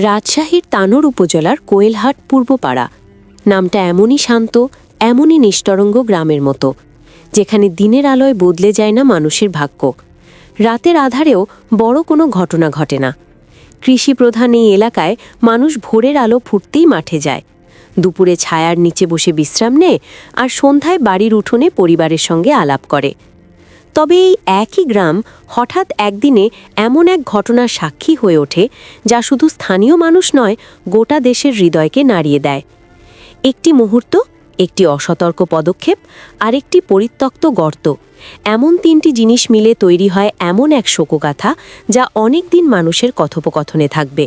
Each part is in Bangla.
রাজশাহীর তানোর উপজেলার কোয়েলহাট পূর্বপাড়া নামটা এমনই শান্ত, এমনই নিস্তরঙ্গ গ্রামের মতো, যেখানে দিনের আলোয় বদলে যায় না মানুষের ভাগ্য। রাতের আধারেও বড় কোনো ঘটনা ঘটে না। কৃষিপ্রধান এই এলাকায় মানুষ ভোরের আলো ফুটতেই মাঠে যায়, দুপুরে ছায়ার নিচে বসে বিশ্রাম নেয়, আর সন্ধ্যায় বাড়ির উঠোনে পরিবারের সঙ্গে আলাপ করে। তবে এই একই গ্রাম হঠাৎ একদিনে এমন এক ঘটনার সাক্ষী হয়ে ওঠে, যা শুধু স্থানীয় মানুষ নয়, গোটা দেশের হৃদয়কে নাড়িয়ে দেয়। একটি মুহূর্ত, একটি অসতর্ক পদক্ষেপ, আর একটি পরিত্যক্ত গর্ত, এমন তিনটি জিনিস মিলে তৈরি হয় এমন এক শোকগাথা, যা অনেক দিন মানুষের কথোপকথনে থাকবে।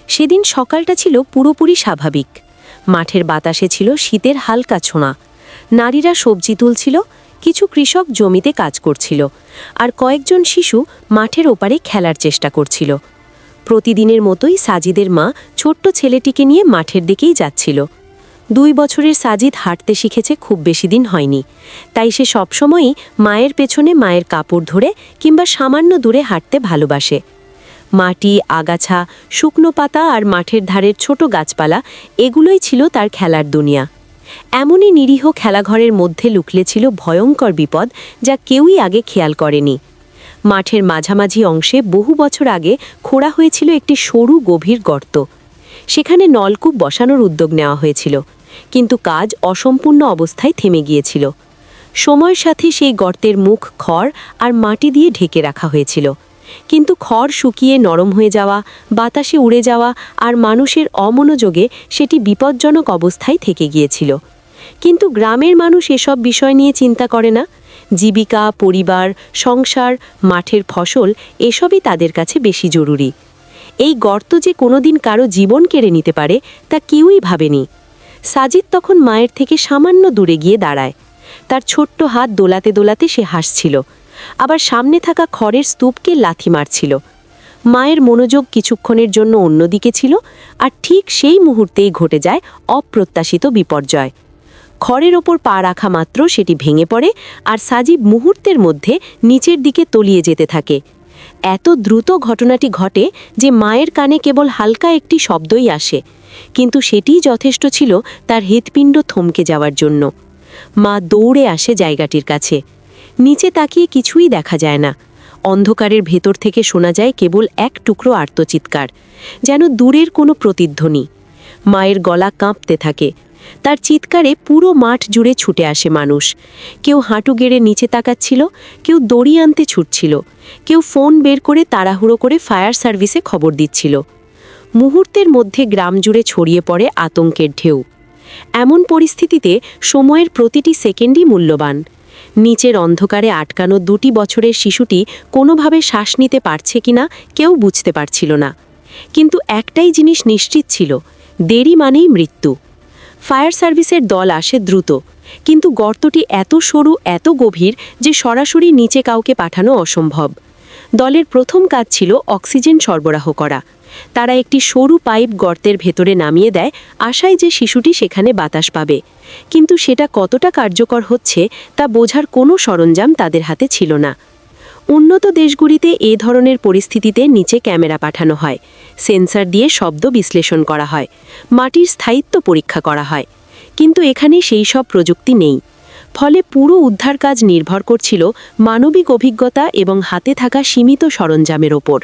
সেদিন সকালটা ছিল পুরোপুরি স্বাভাবিক। মাঠের বাতাসে ছিল শীতের হালকা ছোঁয়া। নারীরা সবজি তুলছিল, কিছু কৃষক জমিতে কাজ করছিল, আর কয়েকজন শিশু মাঠের ওপারে খেলার চেষ্টা করছিল। প্রতিদিনের মতোই সাজিদের মা ছোট্ট ছেলেটিকে নিয়ে মাঠের দিকেই যাচ্ছিল। 2 বছরের সাজিদ হাঁটতে শিখেছে খুব বেশি দিন হয়নি, তাই সে সবসময়ই মায়ের পেছনে মায়ের কাপড় ধরে কিংবা সামান্য দূরে হাঁটতে ভালোবাসে। মাটি, আগাছা, শুকনো পাতা আর মাঠের ধারের ছোট গাছপালা, এগুলোই ছিল তার খেলার দুনিয়া। এমনই নিরীহ খেলাঘরের মধ্যে লুকলে ছিল ভয়ঙ্কর বিপদ, যা কেউই আগে খেয়াল করেনি। মাঠের মাঝামাঝি অংশে বহু বছর আগে খোঁড়া হয়েছিল একটি সরু গভীর গর্ত। সেখানে নলকূপ বসানোর উদ্যোগ নেওয়া হয়েছিল, কিন্তু কাজ অসম্পূর্ণ অবস্থায় থেমে গিয়েছিল। সময়ের সাথে সেই গর্তের মুখ খড় আর মাটি দিয়ে ঢেকে রাখা হয়েছিল, কিন্তু খড় শুকিয়ে নরম হয়ে যাওয়া, বাতাসে উড়ে যাওয়া আর মানুষের অমনোযোগে সেটি বিপজ্জনক অবস্থায় থেকে গিয়েছিল। কিন্তু গ্রামের মানুষ এসব বিষয় নিয়ে চিন্তা করে না। জীবিকা, পরিবার, সংসার, মাঠের ফসল, এসবই তাদের কাছে বেশি জরুরি। এই গর্ত যে কোনোদিন কারো জীবন কেড়ে নিতে পারে, তা কেউই ভাবেনি। সাজিদ তখন মায়ের থেকে সামান্য দূরে গিয়ে দাঁড়ায়। তার ছোট্ট হাত দোলাতে দোলাতে সে হাসছিল, আবার সামনে থাকা খড়ের স্তূপকে লাথি মারছিল। মায়ের মনোযোগ কিছুক্ষণের জন্য অন্যদিকে ছিল, আর ঠিক সেই মুহূর্তেই ঘটে যায় অপ্রত্যাশিত বিপর্যয়। খড়ের ওপর পা রাখা মাত্র সেটি ভেঙে পড়ে, আর সাজিব মুহূর্তের মধ্যে নিচের দিকে তলিয়ে যেতে থাকে। এত দ্রুত ঘটনাটি ঘটে যে মায়ের কানে কেবল হালকা একটি শব্দই আসে, কিন্তু সেটিই যথেষ্ট ছিল তার হৃৎপিণ্ড থমকে যাওয়ার জন্য। মা দৌড়ে আসে জায়গাটির কাছে। নিচে তাকিয়ে কিছুই দেখা যায় না। অন্ধকারের ভেতর থেকে শোনা যায় কেবল এক টুকরো আর্তচিৎকার, যেন দূরের কোনো প্রতিধ্বনি। মায়ের গলা কাঁপতে থাকে। তার চিৎকারে পুরো মাঠ জুড়ে ছুটে আসে মানুষ। কেউ হাঁটু গেড়ে নিচে তাকাচ্ছিল, কেউ দড়ি আনতে ছুটছিল, কেউ ফোন বের করে তাড়াহুড়ো করে ফায়ার সার্ভিসে খবর দিচ্ছিল। মুহূর্তের মধ্যে গ্রাম জুড়ে ছড়িয়ে পড়ে আতঙ্কের ঢেউ। এমন পরিস্থিতিতে সময়ের প্রতিটি সেকেন্ডই মূল্যবান। নিচের অন্ধকারে আটকানো 2 বছরের শিশুটি কোনোভাবে শ্বাস নিতে পারছে কিনা কেউ বুঝতে পারছিল না। কিন্তু একটাই জিনিস নিশ্চিত ছিল, দেরি মানেই মৃত্যু। ফায়ার সার্ভিসের দল আসে দ্রুত, কিন্তু গর্তটি এত সরু, এত গভীর যে সরাসরি নিচে কাউকে পাঠানো অসম্ভব। দলের প্রথম কাজ ছিল অক্সিজেন সরবরাহ করা। তারা একটি সরু পাইপ গর্তের ভেতরে নামিয়ে দেয়, আশায় যে শিশুটি সেখানে বাতাস পাবে। কিন্তু সেটা কতটা কার্যকর হচ্ছে তা বোঝার কোনো সরঞ্জাম তাদের হাতে ছিল না। উন্নত দেশগুলিতে এ ধরনের পরিস্থিতিতে নিচে ক্যামেরা পাঠানো হয়, সেন্সর দিয়ে শব্দ বিশ্লেষণ করা হয়, মাটির স্থায়িত্ব পরীক্ষা করা হয়। কিন্তু এখানে সেই সব প্রযুক্তি নেই। ফলে পুরো উদ্ধার কাজ নির্ভর করছিল মানবিক অভিজ্ঞতা এবং হাতে থাকা সীমিত সরঞ্জামের ওপর।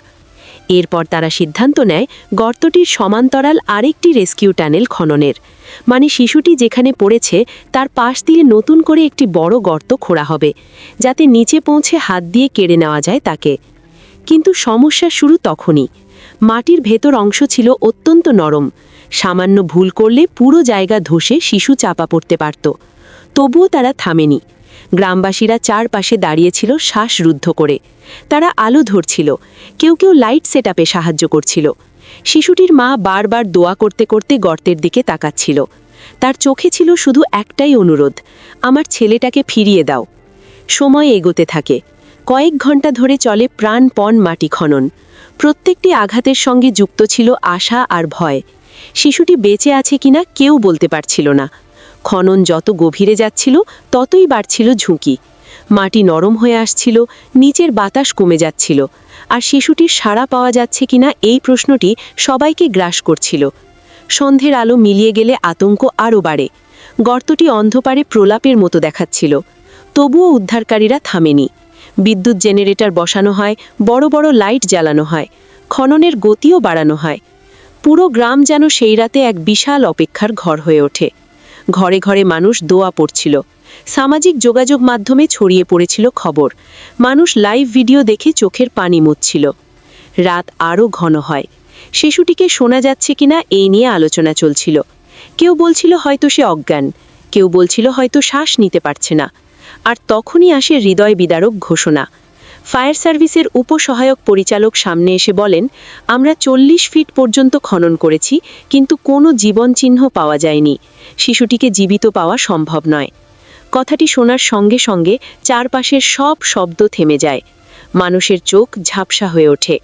এরপর তারা সিদ্ধান্ত নেয় গর্তটির সমান্তরাল আরেকটি রেস্কিউ টানেল খননের, মানে শিশুটি যেখানে পড়েছে তার পাশ দিয়ে নতুন করে একটি বড় গর্ত খোঁড়া হবে, যাতে নিচে পৌঁছে হাত দিয়ে কেড়ে নেওয়া যায় তাকে। কিন্তু সমস্যা শুরু তখনই। মাটির ভেতর অংশ ছিল অত্যন্ত নরম। সামান্য ভুল করলে পুরো জায়গা ধসে শিশু চাপা পড়তে পারত। তবুও তারা থামেনি। গ্রামবাসীরা চারপাশে দাঁড়িয়েছিল শ্বাসরুদ্ধ করে। তারা আলো ধরছিল, কেউ কেউ লাইট সেটআপে সাহায্য করছিল। শিশুটির মা বারবার দোয়া করতে করতে গর্তের দিকে তাকাচ্ছিল। তার চোখে ছিল শুধু একটাই অনুরোধ, আমার ছেলেটাকে ফিরিয়ে দাও। সময় এগোতে থাকে। কয়েক ঘন্টা ধরে চলে প্রাণপণ মাটি খনন। প্রত্যেকটি আঘাতের সঙ্গে যুক্ত ছিল আশা আর ভয়। শিশুটি বেঁচে আছে কিনা কেউ বলতে পারছিল না। খনন যত গভীরে যাচ্ছিল ততই বাড়ছিল ঝুঁকি। মাটি নরম হয়ে আসছিল, নিচের বাতাস কমে যাচ্ছিল, আর শিশুটির সাড়া পাওয়া যাচ্ছে কিনা এই প্রশ্নটি সবাইকে গ্রাস করছিল। সন্ধ্যের আলো মিলিয়ে গেলে আতঙ্ক আরও বাড়ে। গর্তটি অন্ধকারে প্রলাপের মতো দেখাচ্ছিল। তবুও উদ্ধারকারীরা থামেনি। বিদ্যুৎ জেনারেটর বসানো হয়, বড় বড় লাইট জ্বালানো হয়, খননের গতিও বাড়ানো হয়। পুরো গ্রাম যেন সেই রাতে এক বিশাল অপেক্ষার ঘর হয়ে ওঠে। ঘরে ঘরে মানুষ দোয়া পড়ছিল। সামাজিক যোগাযোগ মাধ্যমে ছড়িয়ে পড়েছিল খবর। মানুষ লাইভ ভিডিও দেখে চোখের পানি মুছছিল। রাত আরও ঘন হয়। শিশুটিকে শোনা যাচ্ছে কিনা এই নিয়ে আলোচনা চলছিল। কেউ বলছিল হয়তো সে অজ্ঞান, কেউ বলছিল হয়তো শ্বাস নিতে পারছে না। আর তখনই আসে হৃদয় বিদারক ঘোষণা। ফায়ার সার্ভিসের উপসহায়ক পরিচালক সামনে এসে বলেন, আমরা 40 ফিট পর্যন্ত খনন করেছি, কিন্তু কোনো জীবন চিহ্ন পাওয়া যায়নি। শিশুটিকে জীবিত পাওয়া সম্ভব নয়। কথাটি শোনার সঙ্গে সঙ্গে চারপাশের সব শব্দ থেমে যায়। মানুষের চোখ ঝাপসা হয়ে ওঠে।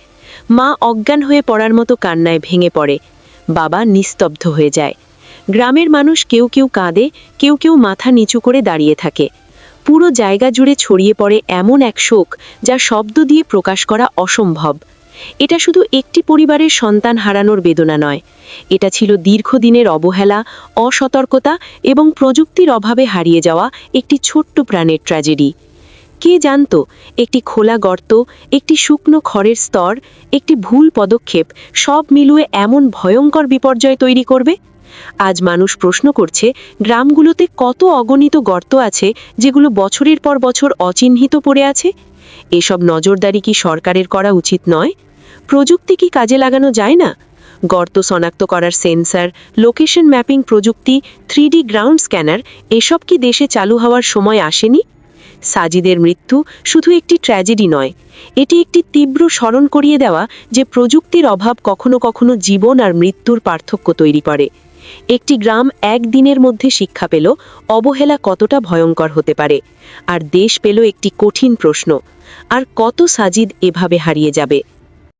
মা অজ্ঞান হয়ে পড়ার মতো কান্নায় ভেঙে পড়ে। বাবা নিস্তব্ধ হয়ে যায়। গ্রামের মানুষ কেউ কেউ কাঁদে, কেউ কেউ মাথা নিচু করে দাঁড়িয়ে থাকে। পুরো জায়গা জুড়ে ছড়িয়ে পড়ে এমন এক শোক যা শব্দ দিয়ে প্রকাশ করা অসম্ভব। এটা শুধু একটি পরিবারের সন্তান হারানোর বেদনা নয়, এটা ছিল দীর্ঘদিনের অবহেলা, অসতর্কতা এবং প্রযুক্তির অভাবে হারিয়ে যাওয়া একটি ছোট্ট প্রাণের ট্র্যাজেডি। কে জানত একটি খোলা গর্ত, একটি শুকনো খড়ের স্তর, একটি ভুল পদক্ষেপ সব মিলিয়ে এমন ভয়ঙ্কর বিপর্যয় তৈরি করবে? আজ মানুষ প্রশ্ন করছে, গ্রামগুলোতে কত অগণিত গর্ত আছে যেগুলো বছরের পর বছর অচিহ্নিত পড়ে আছে? এসব নজরদারি কি সরকারের করা উচিত নয়? প্রযুক্তি কি কাজে লাগানো যায় না? গর্ত শনাক্ত করার সেন্সর, লোকেশন ম্যাপিং প্রযুক্তি, 3D গ্রাউন্ড স্ক্যানার এসব কি দেশে চালু হওয়ার সময় আসেনি? সাজিদের মৃত্যু শুধু একটি ট্র্যাজেডি নয়, এটি একটি তীব্র স্মরণ করিয়ে দেওয়া যে প্রযুক্তির অভাব কখনো কখনো জীবন আর মৃত্যুর পার্থক্য তৈরি করে। একটি গ্রাম একদিনের মধ্যে শিক্ষা পেল অবহেলা কতটা ভয়ঙ্কর হতে পারে, আর দেশ পেল একটি কঠিন প্রশ্ন, আর কত সাজিদ এভাবে হারিয়ে যাবে।